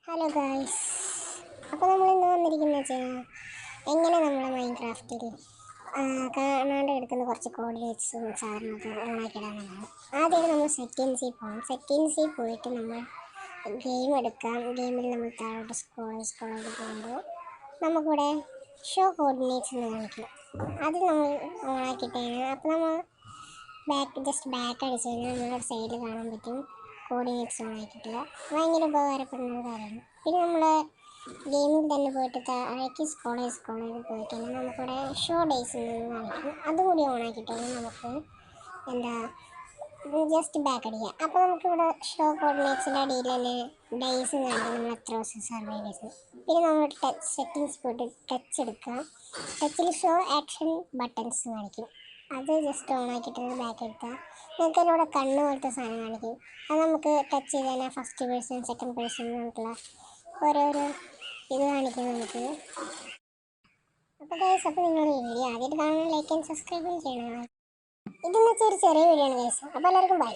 Hello guys, അപ്പോൾ നമ്മൾ ഇന്ന് വന്നിരിക്കുന്നത് വെച്ചാൽ എങ്ങനെ നമ്മൾ മൈൻക്രാഫ്റ്റിൽ കാണാണ്ട് എടുക്കുന്ന കുറച്ച് കോർഡിനേറ്റ്സും സാധനങ്ങളൊക്കെ ഓണാക്കിയിടാനാണ്. ആദ്യം നമ്മൾ സെറ്റിങ്സിൽ പോകണം. സെറ്റിങ്സിൽ പോയിട്ട് നമ്മൾ ഗെയിം എടുക്കാം. ഗെയിമിൽ നമ്മൾ താഴോട്ട് സ്ക്രോൾ പോകുമ്പോൾ നമുക്കിവിടെ ഷോ കോർഡിനേറ്റ്സ് എന്ന് കാണിക്കും. അത് നമ്മൾ ഓണാക്കിയിട്ടാണ്. അപ്പോൾ നമ്മൾ ജസ്റ്റ് ബാക്ക് അടിച്ച് കഴിഞ്ഞാൽ നമ്മുടെ സൈഡിൽ കാണാൻ പറ്റും കോർഡിനേറ്റ്സ് ഓണാക്കിയിട്ടില്ല. ഭയങ്കര ഉപകാരപ്പെടുന്ന ഒരു കാര്യമാണ്. പിന്നെ നമ്മൾ ഗെയിമിൽ തന്നെ പോയിട്ട് താഴേക്ക് സ്ക്രോൾ ചെയ്ത് പോയി കഴിഞ്ഞാൽ നമുക്കിവിടെ ഷോ ഡേയ്സ് എന്ന് കാണിക്കും. അതുകൂടി ഓണാക്കിയിട്ടാണ് നമുക്ക് ജസ്റ്റ് ബാക്ക് അടിക്കുക. അപ്പോൾ നമുക്കിവിടെ ഷോ കോർഡിനേറ്റ്സിൻ്റെ അടിയിൽ തന്നെ ഡേയ്സ് കാണിക്കും, നമ്മൾ എത്ര ദിവസം സർവൈവ് ചെയ്ത്. പിന്നെ നമ്മൾ സെറ്റിങ്സ് പോയിട്ട് ടച്ച് എടുക്കുക. ടച്ചിൽ ഷോ ആക്ഷൻ ബട്ടൺസ് കാണിക്കും. അത് ജസ്റ്റ് ഓണാക്കിയിട്ട് ബാക്ക് എടുത്താൽ നിങ്ങൾക്ക് അതിലൂടെ കണ്ണ് പോലത്തെ സാധനം കാണിക്കും. അത് നമുക്ക് ടച്ച് ചെയ്ത് കഴിഞ്ഞാൽ ഫസ്റ്റ് പേഴ്സൺ, സെക്കൻഡ് പേഴ്സൺ എന്നിട്ടുള്ള ഓരോരോ ഇത് കാണിക്കും നമുക്ക്. അപ്പോൾ ഗൈസ്, അപ്പോൾ നിങ്ങൾ ഈ വീഡിയോ ആദ്യമായിട്ട് കാണുന്ന ലൈക്ക് ആൻഡ് സബ്സ്ക്രൈബ് ചെയ്യണം. ഇതെന്ന് വെച്ചാൽ ഒരു ചെറിയ വീഡിയോ ആണ് ഗൈസ്. അപ്പോൾ എല്ലാവർക്കും ബൈ.